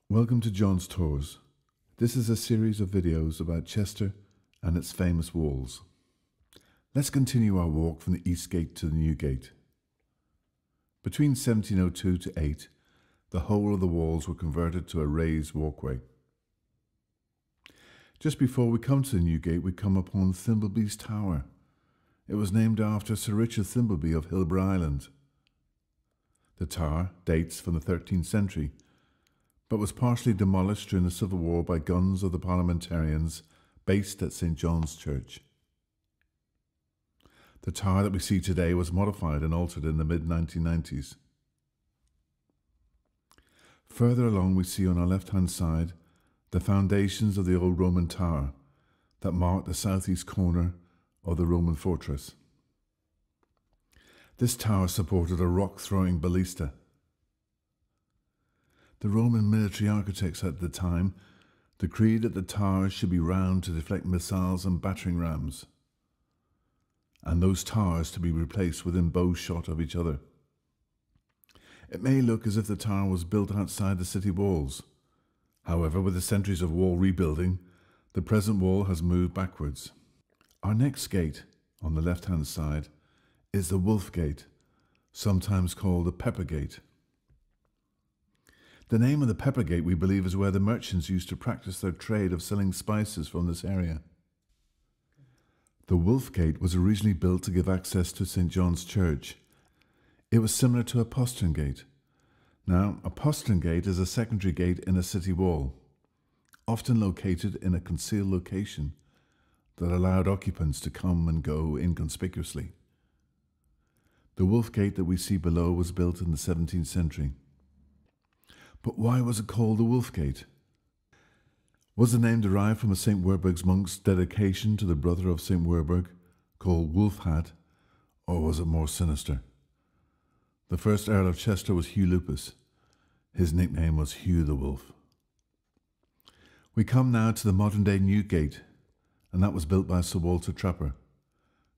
Welcome to John's Tours. This is a series of videos about Chester and its famous walls. Let's continue our walk from the Eastgate to the Newgate. Between 1702 to 8, the whole of the walls were converted to a raised walkway. Just before we come to the Newgate, we come upon Thimbleby's Tower. It was named after Sir Richard Thimbleby of Hilbre Island. The tower dates from the 13th century, but was partially demolished during the Civil War by guns of the parliamentarians based at St. John's Church. The tower that we see today was modified and altered in the mid-1990s. Further along we see on our left-hand side the foundations of the old Roman tower that marked the southeast corner of the Roman fortress. This tower supported a rock-throwing ballista. The Roman military architects at the time decreed that the towers should be round to deflect missiles and battering rams, and those towers to be replaced within bow shot of each other. It may look as if the tower was built outside the city walls. However, with the centuries of wall rebuilding, the present wall has moved backwards. Our next gate, on the left-hand side, is the Wolf Gate, sometimes called the Pepper Gate. The name of the Pepper Gate, we believe, is where the merchants used to practice their trade of selling spices from this area. The Wolf Gate was originally built to give access to St. John's Church. It was similar to a postern gate. Now, a postern gate is a secondary gate in a city wall, often located in a concealed location that allowed occupants to come and go inconspicuously. The Wolf Gate that we see below was built in the 17th century. But why was it called the Wolf Gate? Was the name derived from a St. Werburgh's monk's dedication to the brother of St. Werburgh, called Wulfhat, or was it more sinister? The first Earl of Chester was Hugh Lupus. His nickname was Hugh the Wolf. We come now to the modern-day Newgate, and that was built by Sir Walter Trapper,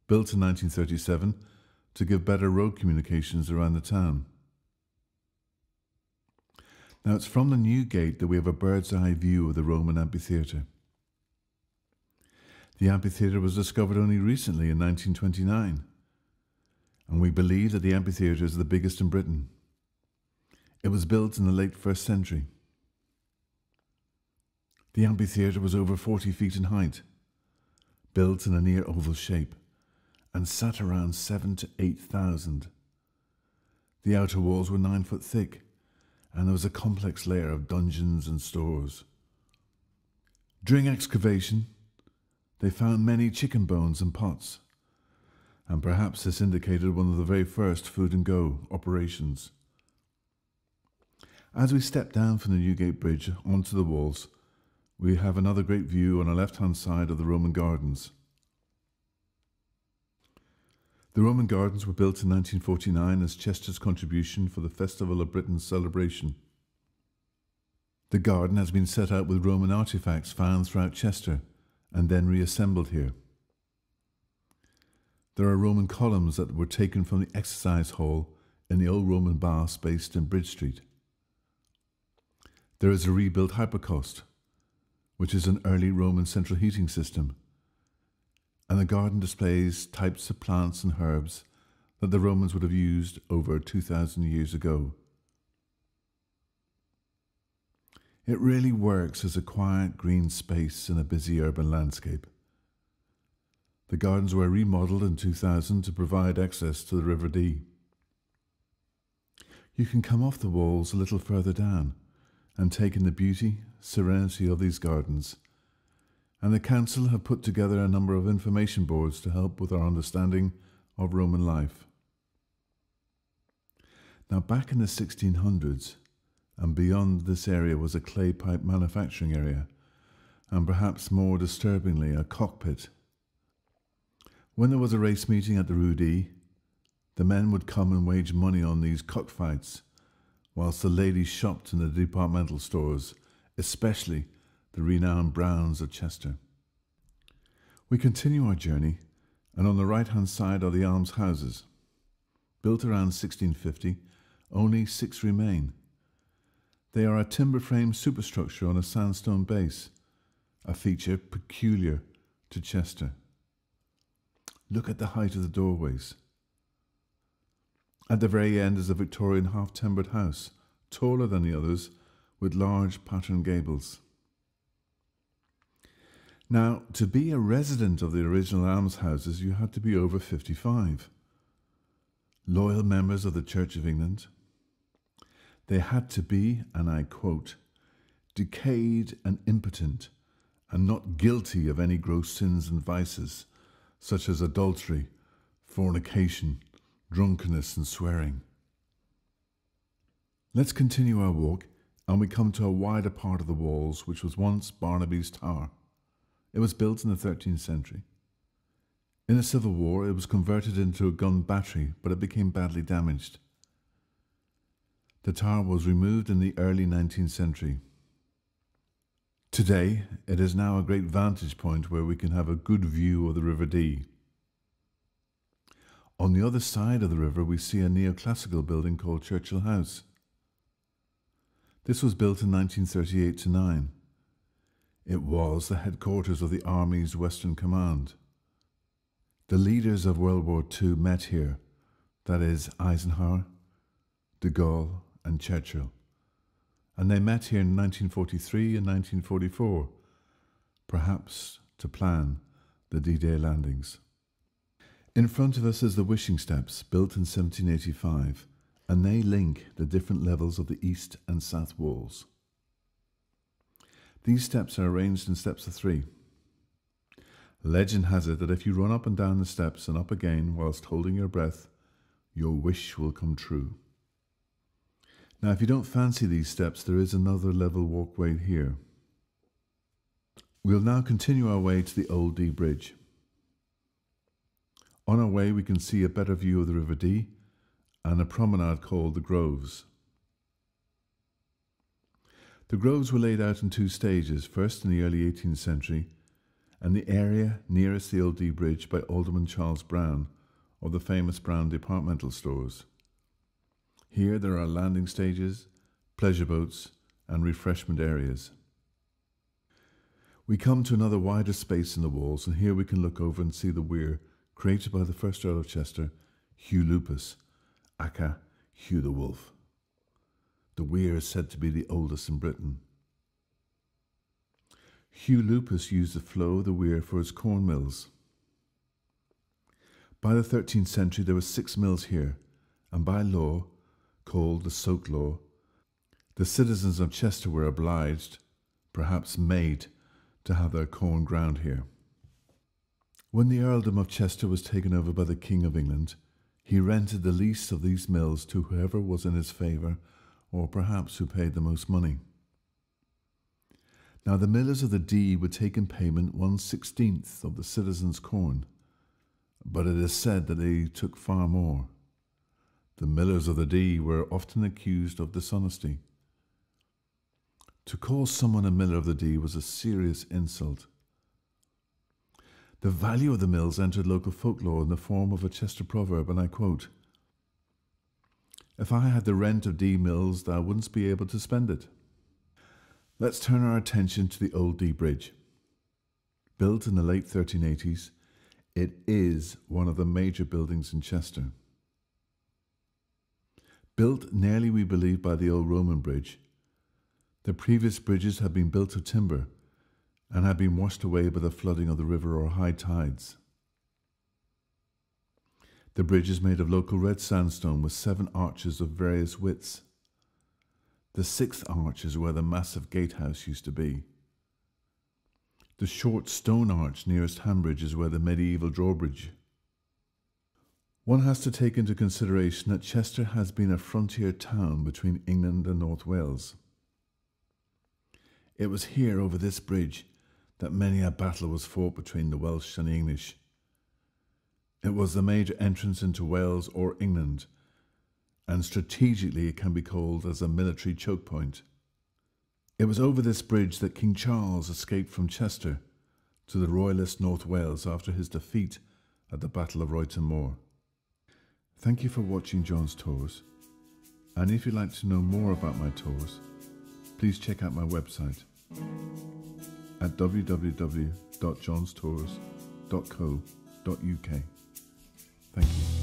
built in 1937 to give better road communications around the town. Now, it's from the Newgate that we have a bird's-eye view of the Roman amphitheatre. The amphitheatre was discovered only recently in 1929, and we believe that the amphitheatre is the biggest in Britain. It was built in the late 1st century. The amphitheatre was over 40 feet in height, built in a near oval shape, and sat around 7,000 to 8,000. The outer walls were 9 foot thick, and there was a complex layer of dungeons and stores. During excavation, they found many chicken bones and pots, and perhaps this indicated one of the very first food-and-go operations. As we step down from the Newgate Bridge onto the walls, we have another great view on the left-hand side of the Roman Gardens. The Roman Gardens were built in 1949 as Chester's contribution for the Festival of Britain celebration. The garden has been set out with Roman artifacts found throughout Chester and then reassembled here. There are Roman columns that were taken from the exercise hall in the old Roman baths based in Bridge Street. There is a rebuilt hypocaust, which is an early Roman central heating system, and the garden displays types of plants and herbs that the Romans would have used over 2,000 years ago. It really works as a quiet green space in a busy urban landscape. The gardens were remodeled in 2000 to provide access to the River Dee. You can come off the walls a little further down and take in the beauty, serenity of these gardens, and the council have put together a number of information boards to help with our understanding of Roman life. Now, back in the 1600s, and beyond this area was a clay pipe manufacturing area, and perhaps more disturbingly, a cockpit. When there was a race meeting at the Rue D, the men would come and wage money on these cockfights, whilst the ladies shopped in the departmental stores, especially the renowned Browns of Chester. We continue our journey, and on the right-hand side are the almshouses. Built around 1650, only 6 remain. They are a timber frame superstructure on a sandstone base, a feature peculiar to Chester. Look at the height of the doorways. At the very end is a Victorian half-timbered house, taller than the others, with large patterned gables. Now, to be a resident of the original almshouses, you had to be over 55. Loyal members of the Church of England. They had to be, and I quote, decayed and impotent, and not guilty of any gross sins and vices, such as adultery, fornication, drunkenness and swearing. Let's continue our walk, and we come to a wider part of the walls, which was once Barnaby's Tower. It was built in the 13th century. In the Civil War, it was converted into a gun battery, but it became badly damaged. The tower was removed in the early 19th century. Today, it is now a great vantage point where we can have a good view of the River Dee. On the other side of the river, we see a neoclassical building called Churchill House. This was built in 1938-9. It was the headquarters of the Army's Western Command. The leaders of World War II met here, that is, Eisenhower, de Gaulle and Churchill. And they met here in 1943 and 1944, perhaps to plan the D-Day landings. In front of us is the Wishing Steps, built in 1785, and they link the different levels of the east and south walls. These steps are arranged in steps of 3. Legend has it that if you run up and down the steps and up again whilst holding your breath, your wish will come true. Now, if you don't fancy these steps, there is another level walkway here. We'll now continue our way to the Old Dee Bridge. On our way, we can see a better view of the River Dee and a promenade called the Groves. The Groves were laid out in 2 stages, first in the early 18th century, and the area nearest the Old Dee Bridge by Alderman Charles Brown, of the famous Brown departmental stores. Here there are landing stages, pleasure boats, and refreshment areas. We come to another wider space in the walls, and here we can look over and see the weir created by the first Earl of Chester, Hugh Lupus, aka Hugh the Wolf. The weir is said to be the oldest in Britain. Hugh Lupus used the flow of the weir for his corn mills. By the 13th century there were 6 mills here, and by law, called the Soak Law, the citizens of Chester were obliged, perhaps made, to have their corn ground here. When the earldom of Chester was taken over by the King of England, he rented the lease of these mills to whoever was in his favour, or perhaps who paid the most money. Now the millers of the Dee would take in payment 1/16 of the citizens' corn, but it is said that they took far more. The millers of the Dee were often accused of dishonesty. To call someone a miller of the Dee was a serious insult. The value of the mills entered local folklore in the form of a Chester proverb, and I quote, "If I had the rent of Dee mills, thou wouldn't be able to spend it." Let's turn our attention to the Old Dee Bridge. Built in the late 1380s, it is one of the major buildings in Chester. Built nearly, we believe, by the old Roman bridge, the previous bridges had been built of timber and had been washed away by the flooding of the river or high tides. The bridge is made of local red sandstone with 7 arches of various widths. The 6th arch is where the massive gatehouse used to be. The short stone arch nearest Hambridge is where the medieval drawbridge. One has to take into consideration that Chester has been a frontier town between England and North Wales. It was here, over this bridge, that many a battle was fought between the Welsh and the English. It was the major entrance into Wales or England, and strategically it can be called as a military choke point. It was over this bridge that King Charles escaped from Chester to the royalist North Wales after his defeat at the Battle of Royton Moor. Thank you for watching John's Tours, and if you'd like to know more about my tours, please check out my website at www.johnstours.co.uk. Thank you.